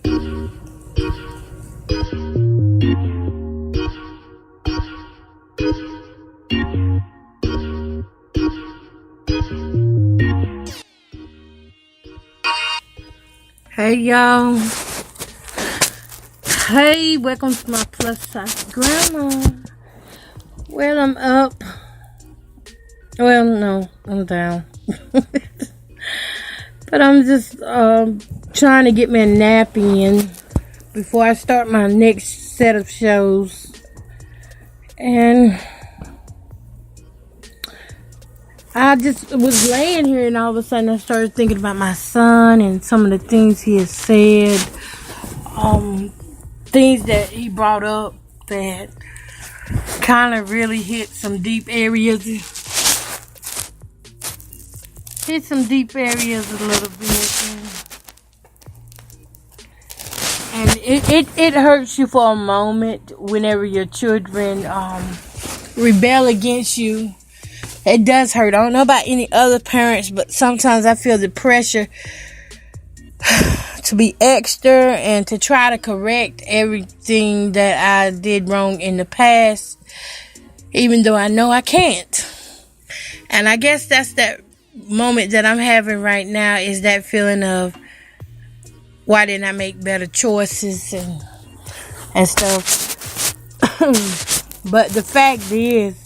Hey y'all. Hey, welcome to my plus size grandma. Well, I'm up. Well, no, I'm down. But I'm just trying to get me a nap in before I start my next set of shows. And I just was laying here and all of a sudden I started thinking about my son and some of the things he has said. Things that he brought up that kind of really hit some deep areas. Hit some deep areas a little bit. And it hurts you for a moment whenever your children rebel against you. It does hurt. I don't know about any other parents, but sometimes I feel the pressure to be extra and to try to correct everything that I did wrong in the past, even though I know I can't. And I guess that's that moment that I'm having right now, is that feeling of why didn't I make better choices and stuff. But the fact is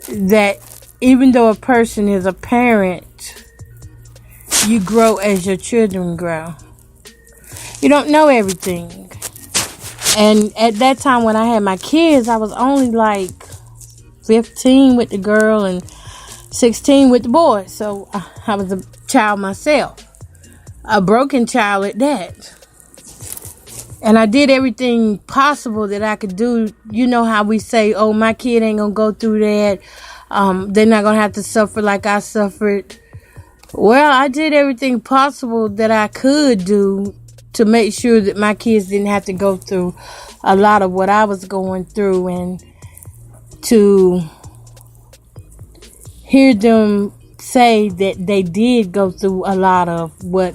that even though a person is a parent, you grow as your children grow. You don't know everything. And at that time when I had my kids, I was only like 15 with the girl and 16 with the boy. So I was a child myself. A broken child at that. And I did everything possible that I could do. You know how we say, oh, my kid ain't gonna go through that. They're not gonna have to suffer like I suffered. Well, I did everything possible that I could do to make sure that my kids didn't have to go through a lot of what I was going through, and to hear them say that they did go through a lot of what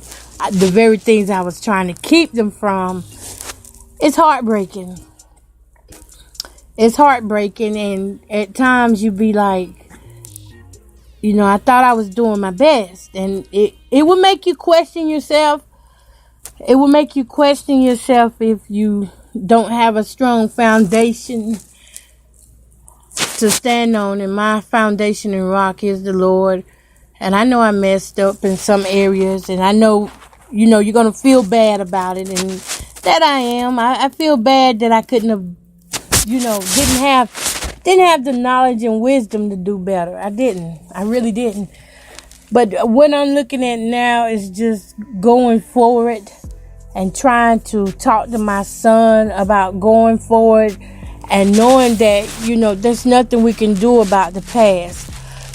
the very things I was trying to keep them from. It's heartbreaking. It's heartbreaking, and at times you be like, you know, I thought I was doing my best, and it will make you question yourself. It will make you question yourself if you don't have a strong foundation to stand on, and my foundation and rock is the Lord. And I know I messed up in some areas, and I know, you know, you're going to feel bad about it, and that I am. I feel bad that I couldn't have, you know, didn't have the knowledge and wisdom to do better. I didn't. I really didn't. But what I'm looking at now is just going forward and trying to talk to my son about going forward, and knowing that, you know, there's nothing we can do about the past.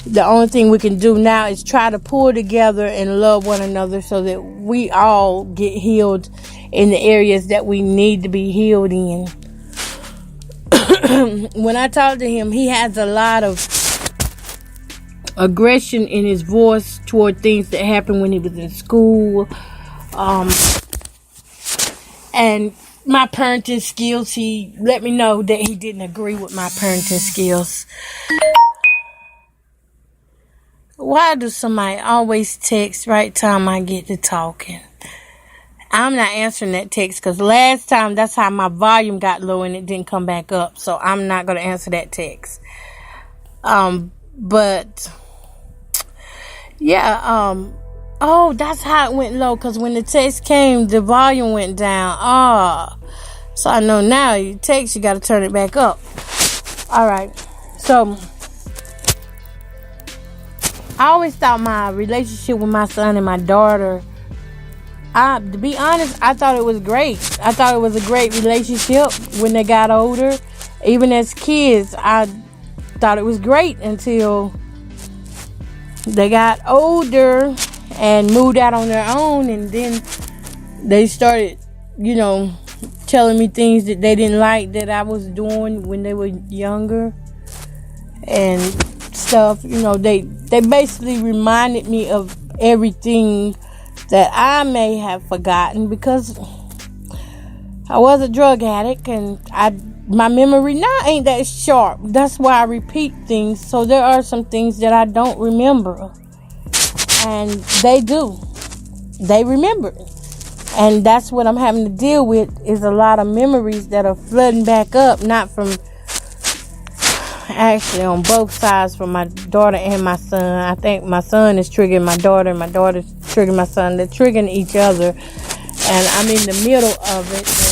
The only thing we can do now is try to pull together and love one another so that we all get healed in the areas that we need to be healed in. When I talk to him, he has a lot of aggression in his voice toward things that happened when he was in school. And my parenting skills, he let me know that he didn't agree with my parenting skills. Why do somebody always text right time I get to talking? I'm not answering that text because last time that's how my volume got low and it didn't come back up. So I'm not going to answer that text. But yeah, oh, that's how it went low, because when the text came, the volume went down. So I know now you text, you got to turn it back up. All right. So I always thought my relationship with my son and my daughter, to be honest, I thought it was great. I thought it was a great relationship when they got older. Even as kids, I thought it was great until they got older and moved out on their own, and then they started, you know, telling me things that they didn't like that I was doing when they were younger and stuff. You know, they basically reminded me of everything that I may have forgotten, because I was a drug addict, and my memory now ain't that sharp. That's why I repeat things. So there are some things that I don't remember, and they do. They remember it. And that's what I'm having to deal with, is a lot of memories that are flooding back up, not from, actually on both sides, from my daughter and my son. I think my son is triggering my daughter, and my daughter's triggering my son. They're triggering each other, and I'm in the middle of it, and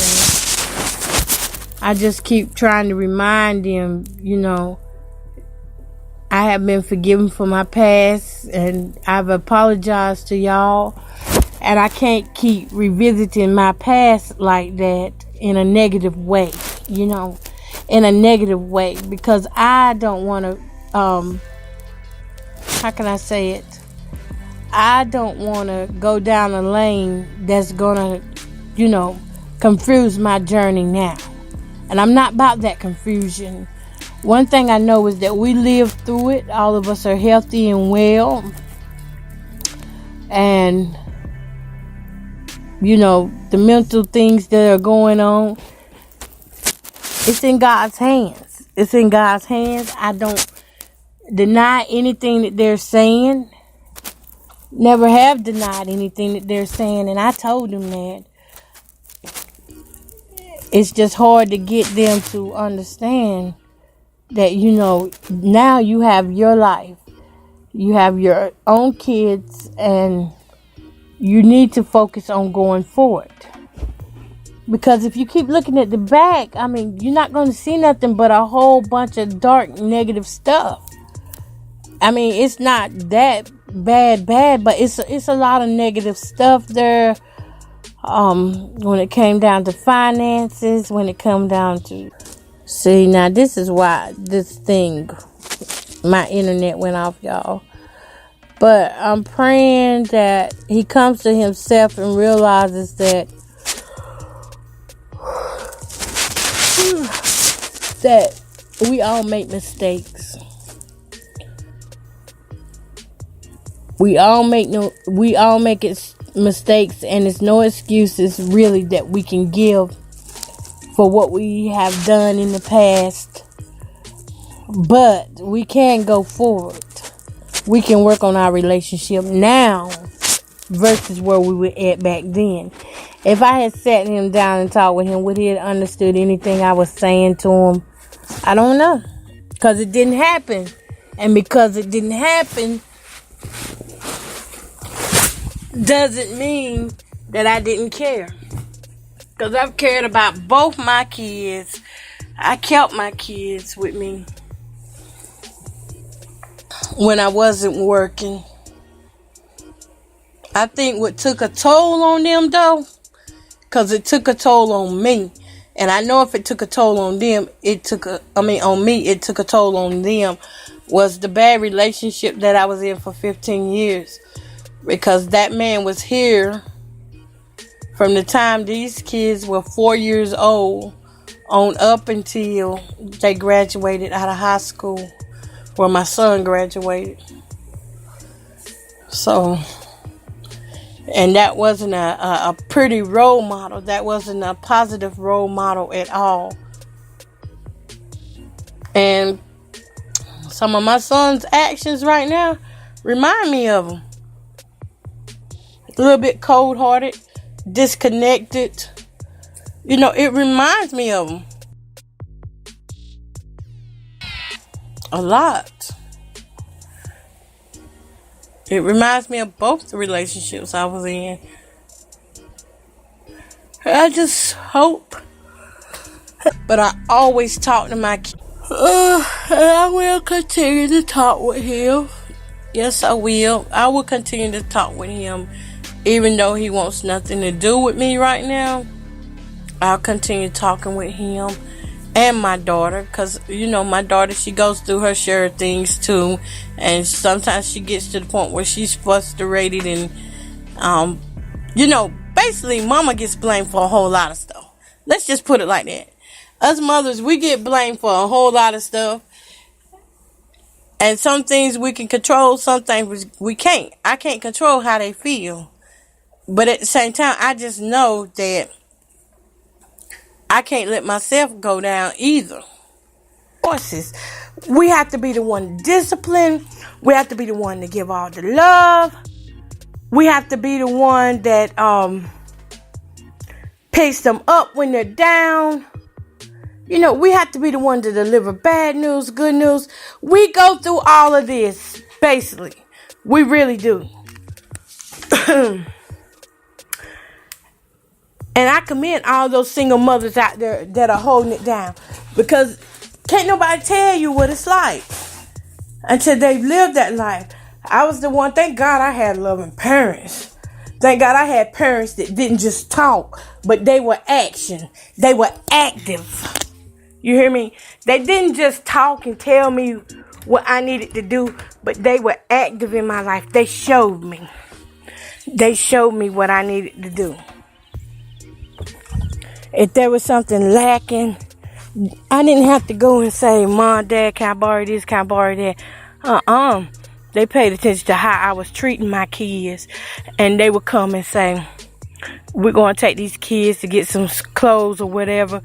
I just keep trying to remind them, I have been forgiven for my past, and I've apologized to y'all. And I can't keep revisiting my past like that in a negative way, in a negative way, because I don't want to, how can I say it? I don't want to go down a lane that's going to, confuse my journey now. And I'm not about that confusion. One thing I know is that we lived through it. All of us are healthy and well. And the mental things that are going on, it's in God's hands. It's in God's hands. I don't deny anything that they're saying. Never have denied anything that they're saying. And I told them that. It's just hard to get them to understand that, now you have your life. You have your own kids, and you need to focus on going forward. Because if you keep looking at the back, you're not going to see nothing but a whole bunch of dark, negative stuff. It's not that bad, but it's a lot of negative stuff there. When it came down to finances, when it come down to... See, now this is why my internet went off, y'all. But I'm praying that he comes to himself and realizes that we all make mistakes. We all make mistakes, and it's no excuses really that we can give for what we have done in the past. But we can go forward. We can work on our relationship now versus where we were at back then. If I had sat him down and talked with him, would he have understood anything I was saying to him? I don't know. Because it didn't happen. And because it didn't happen, doesn't mean that I didn't care. Because I've cared about both my kids. I kept my kids with me when I wasn't working. I think what took a toll on them, though, because it took a toll on me. And I know if it took a toll on them, on me, it took a toll on them, was the bad relationship that I was in for 15 years. Because that man was here from the time these kids were 4 years old on up until they graduated out of high school, where my son graduated. So, and that wasn't a pretty role model. That wasn't a positive role model at all. And some of my son's actions right now remind me of him. A little bit cold-hearted, disconnected. It reminds me of him. A lot. It reminds me of both the relationships I was in. I just hope. But I always talk to my kids. And I will continue to talk with him. Yes, I will. I will continue to talk with him. Even though he wants nothing to do with me right now, I'll continue talking with him and my daughter. Because, my daughter, she goes through her share of things too. And sometimes she gets to the point where she's frustrated. And, basically, mama gets blamed for a whole lot of stuff. Let's just put it like that. Us mothers, we get blamed for a whole lot of stuff. And some things we can control, some things we can't. I can't control how they feel. But at the same time, I just know that I can't let myself go down either. Choices. We have to be the one to discipline. We have to be the one to give all the love. We have to be the one that picks them up when they're down. You know, we have to be the one to deliver bad news, good news. We go through all of this, basically. We really do. And I commend all those single mothers out there that are holding it down. Because can't nobody tell you what it's like until they've lived that life. I was the one, thank God I had loving parents. Thank God I had parents that didn't just talk, but they were action. They were active. You hear me? They didn't just talk and tell me what I needed to do, but they were active in my life. They showed me. They showed me what I needed to do. If there was something lacking, I didn't have to go and say, Mom, Dad, can I borrow this? Can I borrow that? They paid attention to how I was treating my kids. And they would come and say, we're going to take these kids to get some clothes or whatever.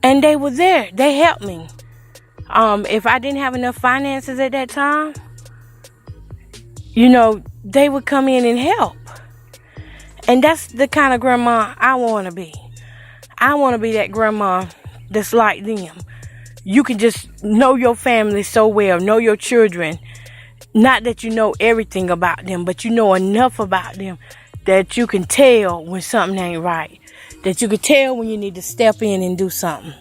And they were there. They helped me. If I didn't have enough finances at that time, you know, they would come in and help. And that's the kind of grandma I want to be. I want to be that grandma that's like them. You can just know your family so well, know your children. Not that you know everything about them, but you know enough about them that you can tell when something ain't right. That you can tell when you need to step in and do something.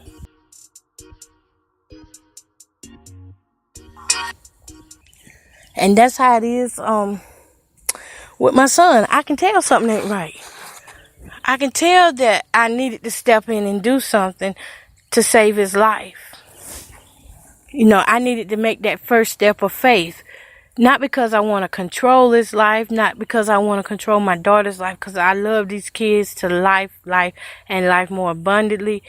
And that's how it is with my son. I can tell something ain't right. I can tell that I needed to step in and do something to save his life. You know, I needed to make that first step of faith. Not because I want to control his life, not because I want to control my daughter's life, because I love these kids to life, and life more abundantly.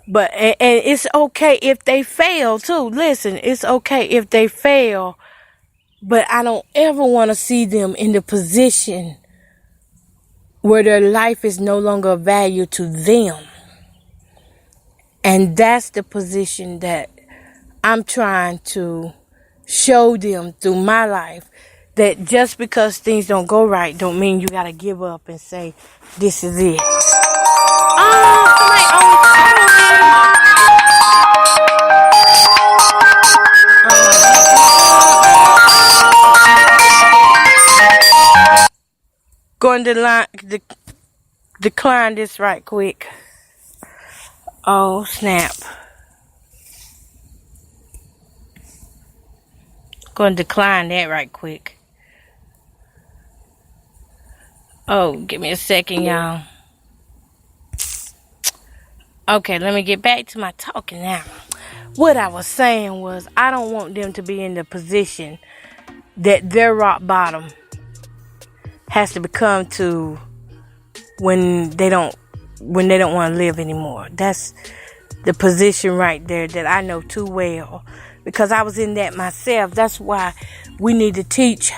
But, and it's okay if they fail too. Listen, it's okay if they fail, but I don't ever want to see them in the position where their life is no longer of value to them. And that's the position that I'm trying to show them through my life, that just because things don't go right don't mean you gotta give up and say this is it. Going to decline this right quick. Oh snap. Going to decline that right quick. Oh, give me a second, y'all. Okay, let me get back to my talking now. What I was saying was, I don't want them to be in the position that their rock bottom has to become to when they don't want to live anymore. That's the position right there that I know too well, because I was in that myself. That's why we need to teach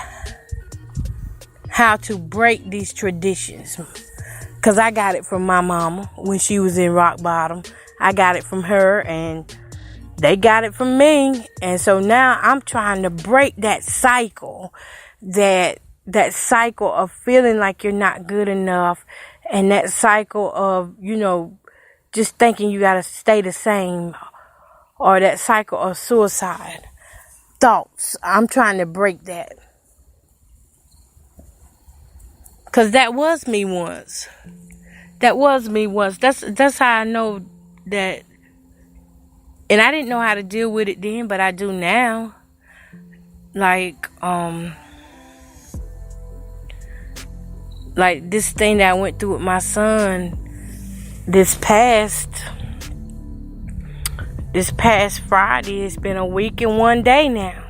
how to break these traditions, because I got it from my mama when she was in rock bottom. I got it from her, and they got it from me. And so now I'm trying to break that cycle, that cycle of feeling like you're not good enough, and that cycle of, you know, just thinking you gotta stay the same, or that cycle of suicide thoughts. I'm trying to break that, because that was me once. That's how I know that. And I didn't know how to deal with it then, but I do now. Like this thing that I went through with my son this past Friday. It's been a week and 1 day now.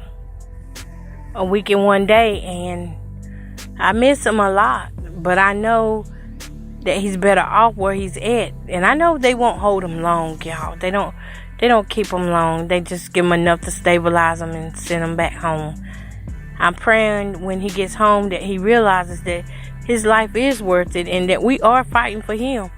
A week and 1 day, and I miss him a lot, but I know that he's better off where he's at. And I know they won't hold him long, y'all. They don't keep him long. They just give him enough to stabilize him and send him back home. I'm praying when he gets home that he realizes that his life is worth it, and that we are fighting for him.